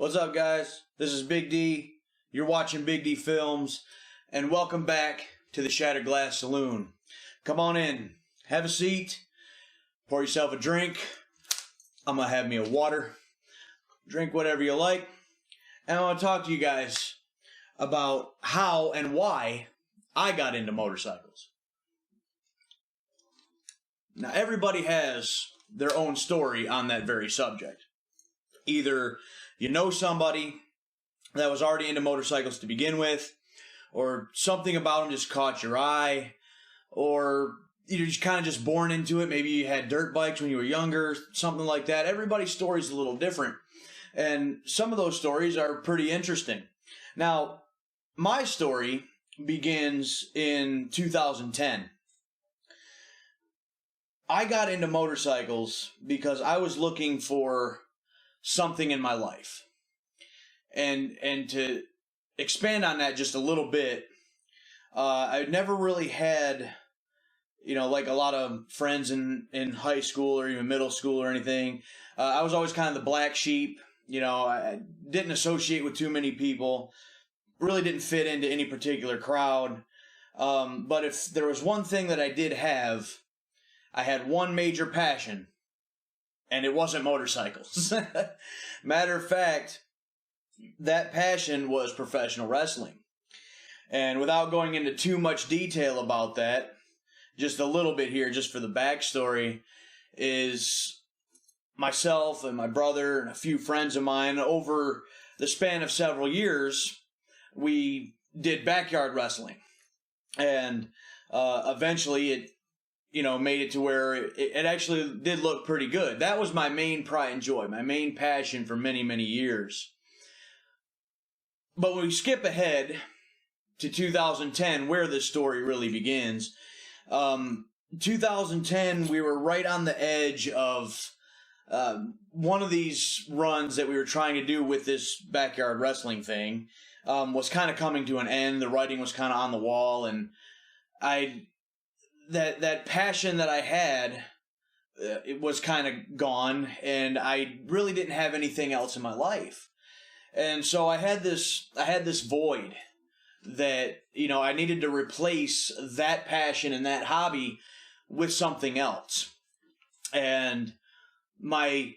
What's up, guys? This is Big D. You're watching Big D Films, and welcome back to the Shattered Glass Saloon. Come on in, have a seat, pour yourself a drink. I'm gonna have me a water. Drink whatever you like, and I want to talk to you guys about how and why I got into motorcycles. Now, everybody has their own story on that very subject. Either you know somebody that was already into motorcycles to begin with, or something about them just caught your eye, or you're just kind of just born into it. Maybe you had dirt bikes when you were younger, something like that. Everybody's story is a little different, and some of those stories are pretty interesting. Now, my story begins in 2010. I got into motorcycles because I was looking for something in my life. And to expand on that just a little bit, I never really had, like a lot of friends in high school or even middle school or anything. I was always kind of the black sheep. I didn't associate with too many people, really didn't fit into any particular crowd. But if there was one thing that I did have, I had one major passion, and it wasn't motorcycles. Matter of fact, that passion was professional wrestling. And without going into too much detail about that, just a little bit here, just for the backstory, is myself and my brother and a few friends of mine, over the span of several years, we did backyard wrestling. And eventually it made it to where it actually did look pretty good. That was my main pride and joy, my main passion for many, many years. But when we skip ahead to 2010, where this story really begins, 2010, we were right on the edge of one of these runs that we were trying to do with this backyard wrestling thing was kind of coming to an end. The writing was kind of on the wall, and that passion that I had, it was kind of gone, and I really didn't have anything else in my life. And so I had this void that, I needed to replace that passion and that hobby with something else. And my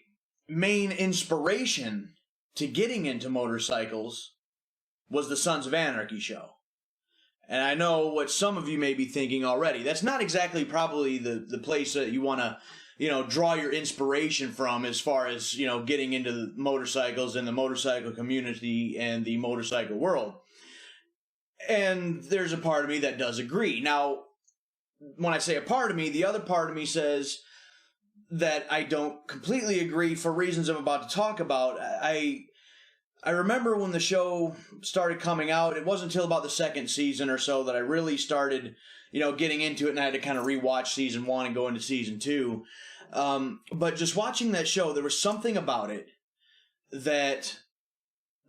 main inspiration to getting into motorcycles was the Sons of Anarchy show. And I know what some of you may be thinking already. That's not exactly probably the place that you want to, draw your inspiration from as far as, getting into the motorcycles and the motorcycle community and the motorcycle world. And there's a part of me that does agree. Now, when I say a part of me, the other part of me says that I don't completely agree for reasons I'm about to talk about. I remember when the show started coming out, it wasn't until about the second season or so that I really started, getting into it, and I had to kind of rewatch season 1 and go into season 2. But just watching that show, there was something about it that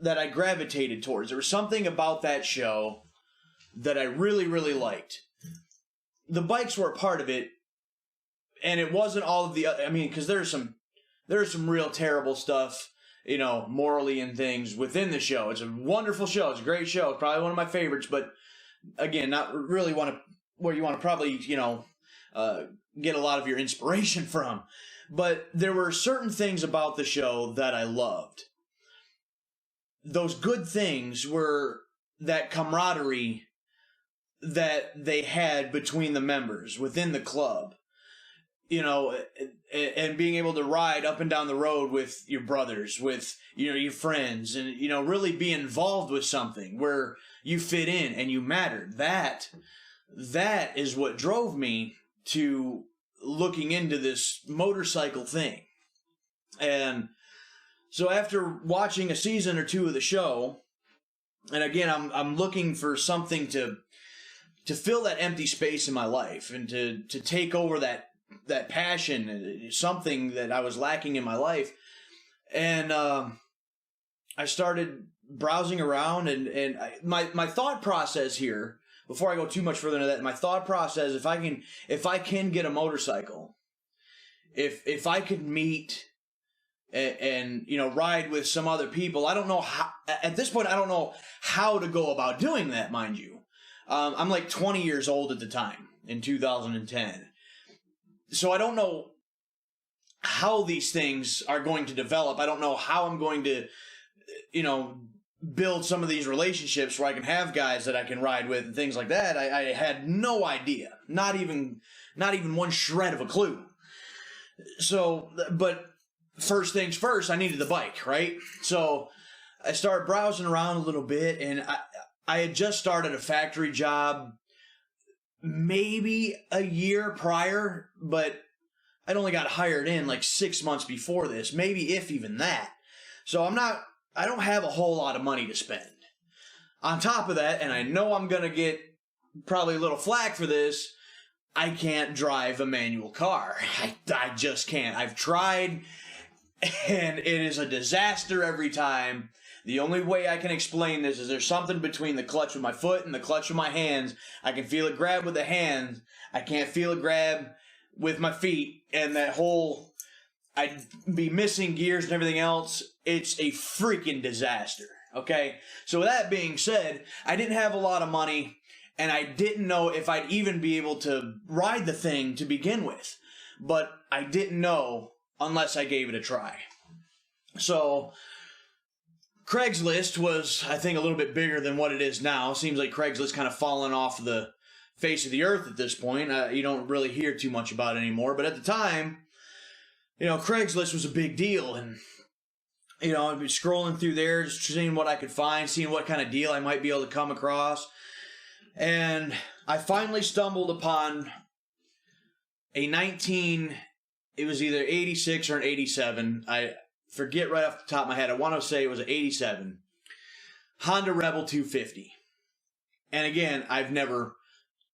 I gravitated towards. There was something about that show that I really, really liked. The bikes were a part of it, and it wasn't all of the other, because there's some real terrible stuff, morally and things within the show. It's a wonderful show. It's a great show. It's probably one of my favorites, but again, not really where you want to probably, get a lot of your inspiration from. But there were certain things about the show that I loved. Those good things were that camaraderie that they had between the members within the club. And being able to ride up and down the road with your brothers, with, your friends, and, really be involved with something where you fit in and you mattered. That is what drove me to looking into this motorcycle thing. And so after watching a season or two of the show, and again, I'm looking for something to fill that empty space in my life and to take over that passion, something that I was lacking in my life. And I started browsing around, and my thought process here, before I go too much further into that, my thought process, if I can get a motorcycle, if I could meet and ride with some other people. I don't know how, at this point, I don't know how to go about doing that, mind you. I'm like 20 years old at the time, in 2010. So I don't know how these things are going to develop. I don't know how I'm going to, build some of these relationships where I can have guys that I can ride with and things like that. I had no idea. Not even one shred of a clue. So, but first things first, I needed the bike, right? So I started browsing around a little bit, and I had just started a factory job maybe a year prior, but I'd only got hired in like 6 months before this, maybe if even that. So I don't have a whole lot of money to spend. On top of that, and I know I'm going to get probably a little flack for this, I can't drive a manual car. I just can't. I've tried, and it is a disaster every time. The only way I can explain this is there's something between the clutch of my foot and the clutch of my hands. I can feel it grab with the hands. I can't feel it grab with my feet, and that whole, I'd be missing gears and everything else. It's a freaking disaster, okay? So with that being said, I didn't have a lot of money, and I didn't know if I'd even be able to ride the thing to begin with. But I didn't know unless I gave it a try. So Craigslist was, I think, a little bit bigger than what it is now. Seems like Craigslist kind of fallen off the face of the earth at this point. You don't really hear too much about it anymore. But at the time, Craigslist was a big deal. And, I'd be scrolling through there, just seeing what I could find, seeing what kind of deal I might be able to come across. And I finally stumbled upon it was either 86 or an 87. I forget right off the top of my head. I want to say it was an 87. Honda Rebel 250. And again, I've never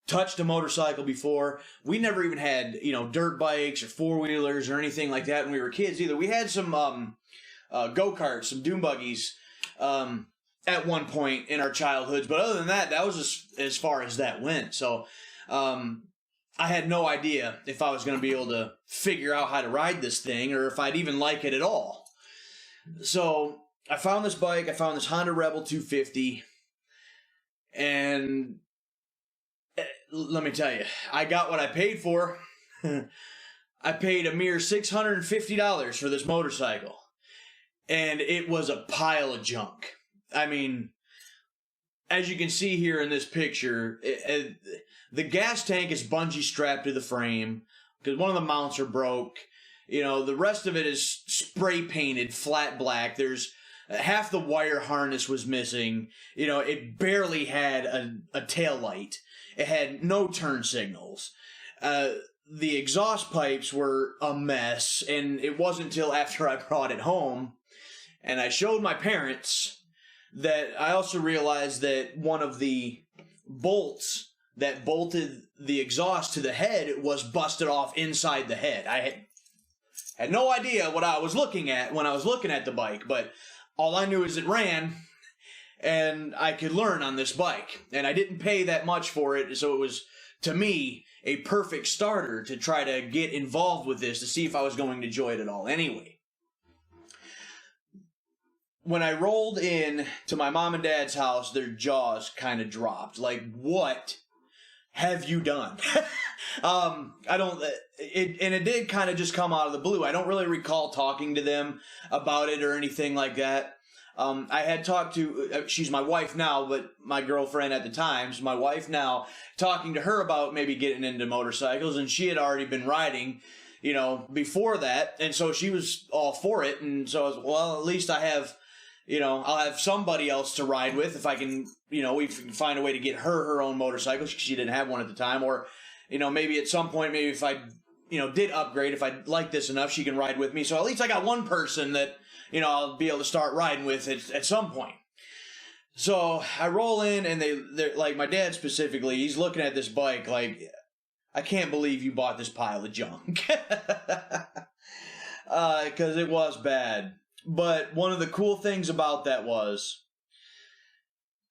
touched a motorcycle before. We never even had, dirt bikes or four-wheelers or anything like that when we were kids either. We had some go-karts, some dune buggies at one point in our childhoods. But other than that, that was as far as that went. So I had no idea if I was going to be able to figure out how to ride this thing or if I'd even like it at all. So I found this bike. I found this Honda Rebel 250. And let me tell you, I got what I paid for. I paid a mere $650 for this motorcycle. And it was a pile of junk. I mean, as you can see here in this picture, the gas tank is bungee strapped to the frame because one of the mounts are broke. The rest of it is spray painted flat black. There's half the wire harness was missing. It barely had a tail light. It had no turn signals. The exhaust pipes were a mess, and it wasn't until after I brought it home and I showed my parents that I also realized that one of the bolts that bolted the exhaust to the head was busted off inside the head. I had no idea what I was looking at when I was looking at the bike, but all I knew is it ran, and I could learn on this bike. And I didn't pay that much for it, so it was, to me, a perfect starter to try to get involved with this to see if I was going to enjoy it at all anyway. When I rolled in to my mom and dad's house, their jaws kind of dropped. Like, what have you done? It did kind of just come out of the blue. I don't really recall talking to them about it or anything like that. I had talked to, she's my wife now, but my girlfriend at the time, so my wife now, talking to her about maybe getting into motorcycles, and she had already been riding, before that, and so she was all for it, and so I was, well, at least I have, I'll have somebody else to ride with if I can, we can find a way to get her own motorcycle. She didn't have one at the time, or, maybe at some point, maybe if I, did upgrade, if I like this enough, she can ride with me. So at least I got one person that, I'll be able to start riding with at some point. So I roll in, and they're like, my dad specifically, he's looking at this bike like, I can't believe you bought this pile of junk. Because it was bad. But one of the cool things about that was,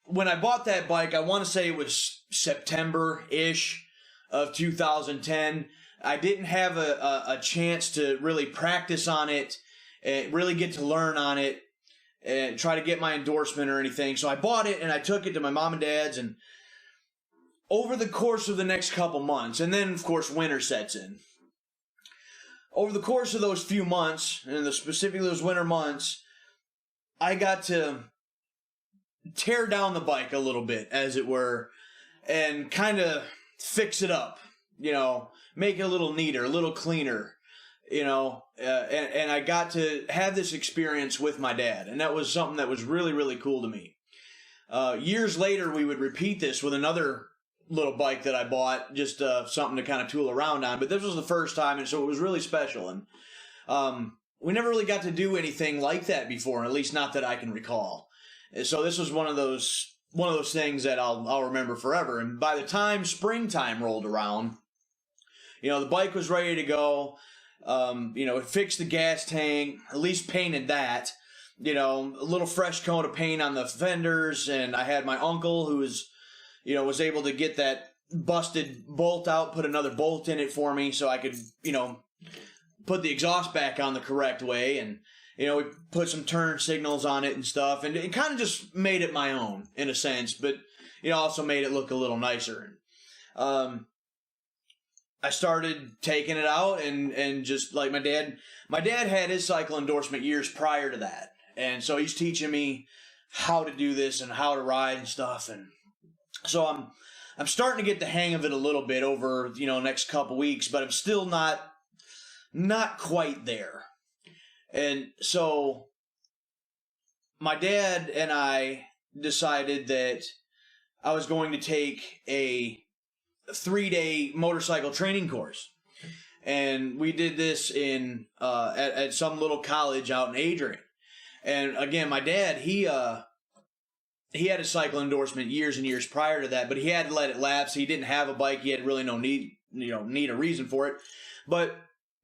when I bought that bike, I want to say it was September-ish of 2010. I didn't have a chance to really practice on it and really get to learn on it and try to get my endorsement or anything. So I bought it and I took it to my mom and dad's, and over the course of the next couple months, and then of course winter sets in. Over the course of those few months, and specifically those winter months, I got to tear down the bike a little bit, as it were, and kind of fix it up, make it a little neater, a little cleaner, and I got to have this experience with my dad, and that was something that was really, really cool to me. Years later, we would repeat this with another little bike that I bought, just something to kind of tool around on, but this was the first time, and so it was really special, and we never really got to do anything like that before, at least not that I can recall. And so this was one of those things that I'll remember forever. And by the time springtime rolled around, the bike was ready to go. It fixed the gas tank, at least painted that. A little fresh coat of paint on the fenders, and I had my uncle who was able to get that busted bolt out, put another bolt in it for me so I could, put the exhaust back on the correct way, and we put some turn signals on it and stuff, and it kind of just made it my own in a sense, but also made it look a little nicer. I started taking it out and just like my dad had his cycle endorsement years prior to that, and so he's teaching me how to do this and how to ride and stuff, and so I'm starting to get the hang of it a little bit over next couple weeks, but I'm still not quite there. And so my dad and I decided that I was going to take a 3-day motorcycle training course. And we did this in at some little college out in Adrian. And again, my dad, he had a cycle endorsement years and years prior to that, but he had to let it lapse. He didn't have a bike. He had really no need a reason for it. But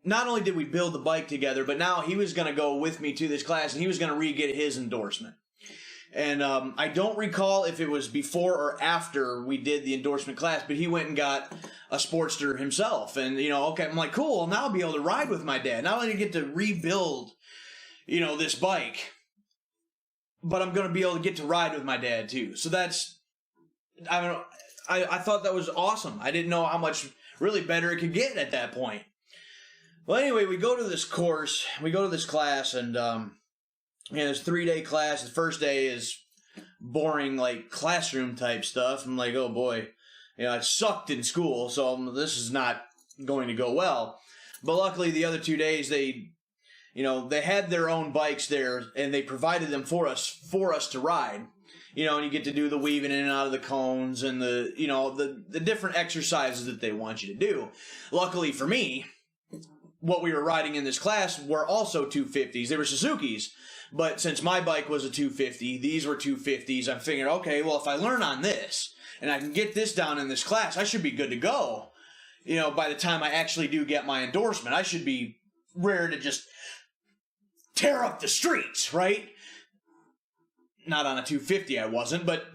not only did we build the bike together, but now he was going to go with me to this class, and he was going to re-get his endorsement. And I don't recall if it was before or after we did the endorsement class, but he went and got a Sportster himself. And, okay, I'm like, cool, now I'll be able to ride with my dad. Not only get to rebuild, this bike, but I'm going to be able to get to ride with my dad, too. So that's, I thought that was awesome. I didn't know how much really better it could get at that point. Well, anyway, we go to this course, we go to this class, and it's a 3-day class. The first day is boring, like, classroom type stuff. I'm like, oh boy, I sucked in school, so this is not going to go well. But luckily, the other 2 days, they had their own bikes there, and they provided them for us to ride. And you get to do the weaving in and out of the cones and the different exercises that they want you to do. Luckily for me, what we were riding in this class were also 250s. They were Suzuki's, but since my bike was a 250, these were 250s. I'm figuring, okay, well, if I learn on this and I can get this down in this class, I should be good to go. By the time I actually do get my endorsement, I should be ready to just tear up the streets, right? Not on a 250, I wasn't, but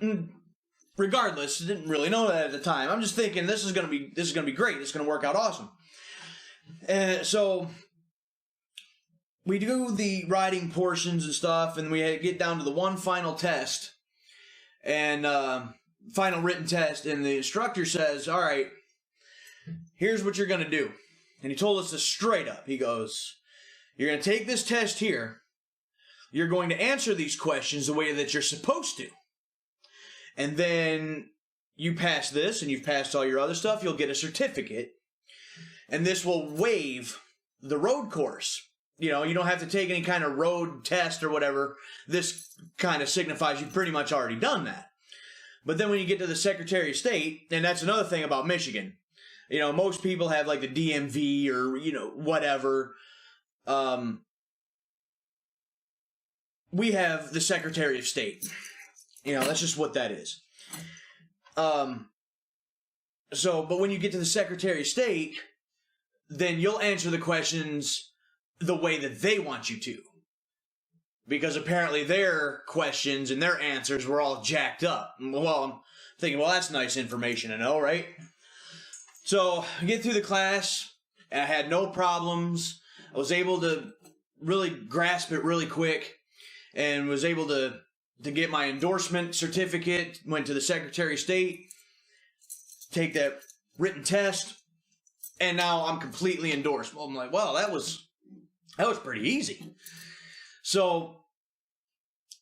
regardless, didn't really know that at the time. I'm just thinking this is gonna be great. This is gonna work out awesome. And so we do the riding portions and stuff, and we get down to the one final test, and final written test, and the instructor says, all right, here's what you're going to do. And he told us this straight up. He goes, you're going to take this test here. You're going to answer these questions the way that you're supposed to. And then you pass this, and you've passed all your other stuff, you'll get a certificate. And this will waive the road course. You don't have to take any kind of road test or whatever. This kind of signifies you've pretty much already done that. But then when you get to the Secretary of State, and that's another thing about Michigan, most people have like the DMV or, whatever. We have the Secretary of State. That's just what that is. But when you get to the Secretary of State, then you'll answer the questions the way that they want you to. Because apparently their questions and their answers were all jacked up. Well, I'm thinking, that's nice information to know, right? So I get through the class, and I had no problems. I was able to really grasp it really quick and was able to get my endorsement certificate, went to the Secretary of State, take that written test, and now I'm completely endorsed. Well, I'm like, well, that was pretty easy. So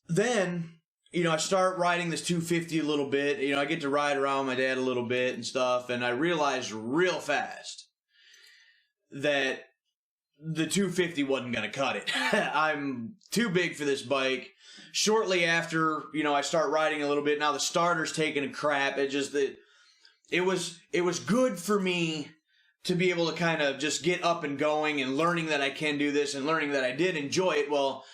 then, I start riding this 250 a little bit. I get to ride around my dad a little bit and stuff, and I realized real fast that the 250 wasn't going to cut it. I'm too big for this bike. Shortly after, I start riding a little bit. Now the starter's taking a crap. It was good for me to be able to kind of just get up and going and learning that I can do this and learning that I did enjoy it. Well,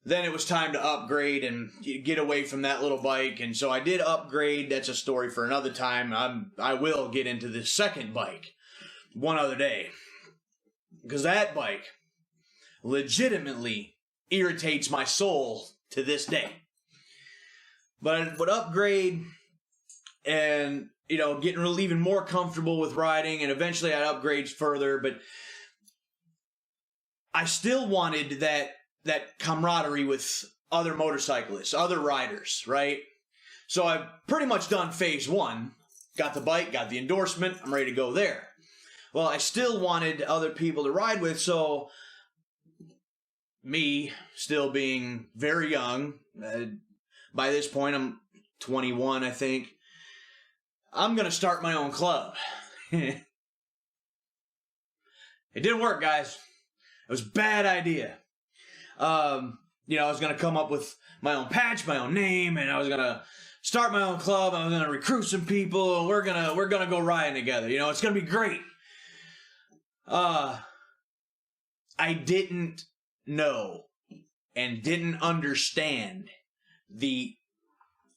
then it was time to upgrade and get away from that little bike. And so I did upgrade. That's a story for another time. I will get into the second bike one other day, because that bike legitimately irritates my soul to this day. But I would upgrade and, getting really even more comfortable with riding, and eventually I'd upgrade further, but I still wanted that camaraderie with other motorcyclists, other riders, right? So I've pretty much done phase one. Got the bike, got the endorsement, I'm ready to go there. Well, I still wanted other people to ride with, so me, still being very young, by this point I'm 21, I think, I'm going to start my own club. It didn't work, guys. It was a bad idea. I was going to come up with my own patch, my own name, and I was going to start my own club. I was going to recruit some people, and we're going to go riding together. It's going to be great. I didn't know and didn't understand the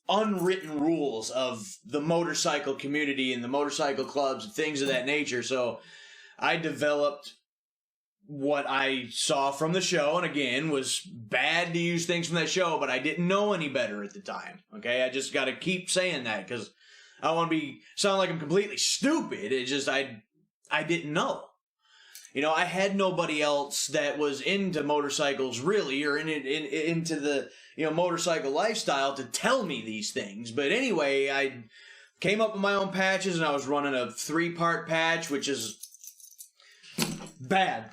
unwritten rules of the motorcycle community and the motorcycle clubs and things of that nature. So I developed what I saw from the show, and again, was bad to use things from that show, but I didn't know any better at the time. Okay, I just got to keep saying that because I don't want to sound like I'm completely stupid. It's just I didn't know. I had nobody else that was into motorcycles really, or into the motorcycle lifestyle to tell me these things. But anyway, I came up with my own patches, and I was running a 3-part patch, which is bad.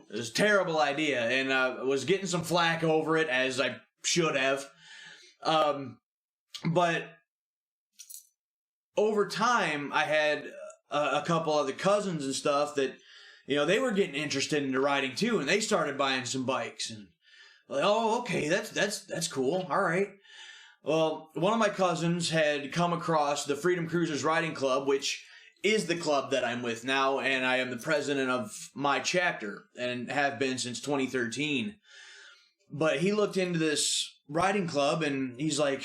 It was a terrible idea, and I was getting some flack over it, as I should have. But over time, I had a couple other cousins and stuff that, they were getting interested into riding too, and they started buying some bikes. And like, oh, okay, that's cool. All right. Well, one of my cousins had come across the Freedom Cruisers Riding Club, which is the club that I'm with now, and I am the president of my chapter and have been since 2013. But he looked into this riding club, and he's like,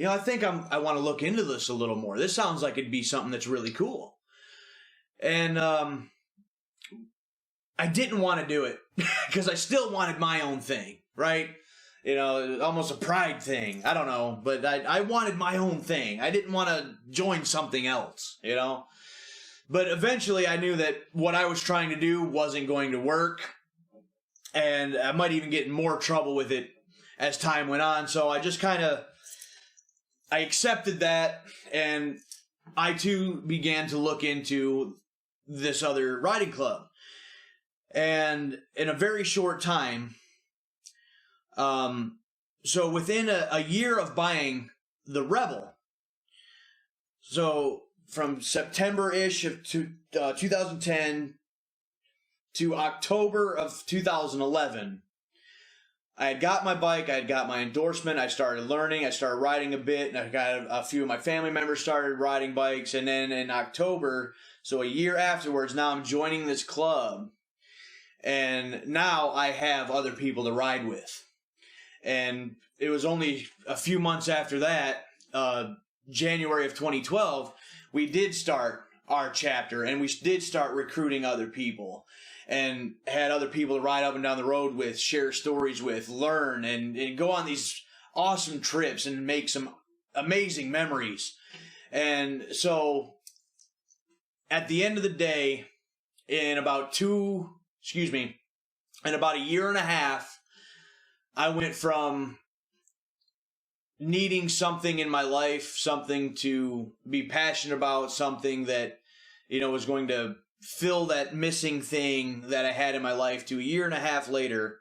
I think I want to look into this a little more. This sounds like it'd be something that's really cool. And I didn't want to do it because I still wanted my own thing, right? Almost a pride thing. I don't know, but I wanted my own thing. I didn't want to join something else, But eventually I knew that what I was trying to do wasn't going to work, and I might even get in more trouble with it as time went on. So I just I accepted that, and I too began to look into this other riding club. And in a very short time, so within a year of buying the Rebel, so from September-ish of 2010 to October of 2011, I had got my bike, I had got my endorsement, I started learning, I started riding a bit, and I got a few of my family members started riding bikes, and then in October, so a year afterwards, now I'm joining this club. And now I have other people to ride with. And it was only a few months after that, January of 2012, we did start our chapter, and we did start recruiting other people. And had other people to ride up and down the road with, share stories with, learn, and go on these awesome trips and make some amazing memories. And so, at the end of the day, in about In about a year and a half, I went from needing something in my life, something to be passionate about, something that, was going to fill that missing thing that I had in my life, to a year and a half later,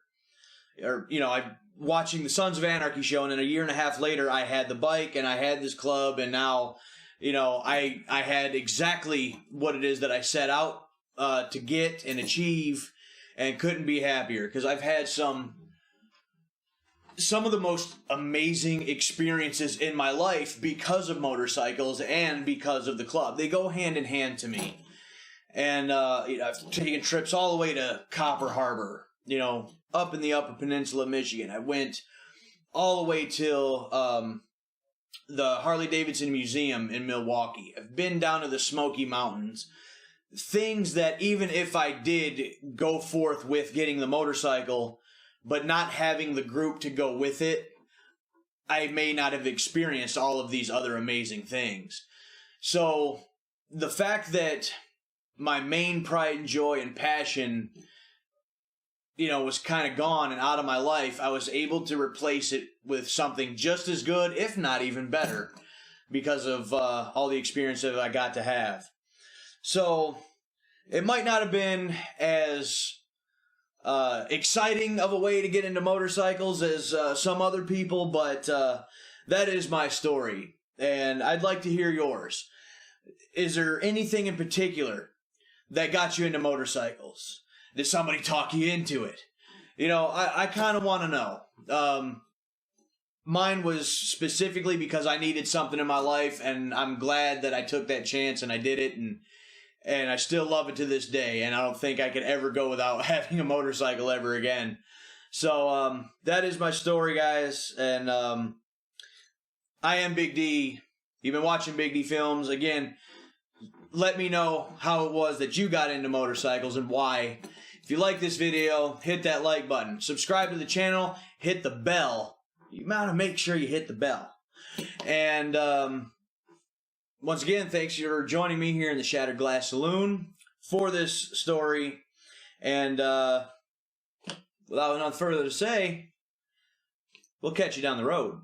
I'm watching the Sons of Anarchy show, and then a year and a half later, I had the bike and I had this club, and now, I had exactly what it is that I set out to get and achieve, and couldn't be happier, because I've had some of the most amazing experiences in my life because of motorcycles and because of the club. They go hand in hand to me. And, I've taken trips all the way to Copper Harbor, up in the Upper Peninsula of Michigan. I went all the way till the Harley-Davidson Museum in Milwaukee. I've been down to the Smoky Mountains. Things that even if I did go forth with getting the motorcycle, but not having the group to go with it, I may not have experienced all of these other amazing things. So the fact that my main pride and joy and passion, was kind of gone and out of my life, I was able to replace it with something just as good, if not even better, because of all the experience that I got to have. So it might not have been as exciting of a way to get into motorcycles as some other people, but that is my story, and I'd like to hear yours. Is there anything in particular that got you into motorcycles? Did somebody talk you into it? I kind of want to know. Mine was specifically because I needed something in my life, and I'm glad that I took that chance and I did it, and I still love it to this day, and I don't think I could ever go without having a motorcycle ever again. So that is my story, guys, and I am Big D. You've been watching Big D Films. Again, let me know how it was that you got into motorcycles and why. If you like this video, hit that like button. Subscribe to the channel. Hit the bell. You gotta make sure you hit the bell. And once again, thanks for joining me here in the Shattered Glass Saloon for this story. And without nothing further to say, we'll catch you down the road.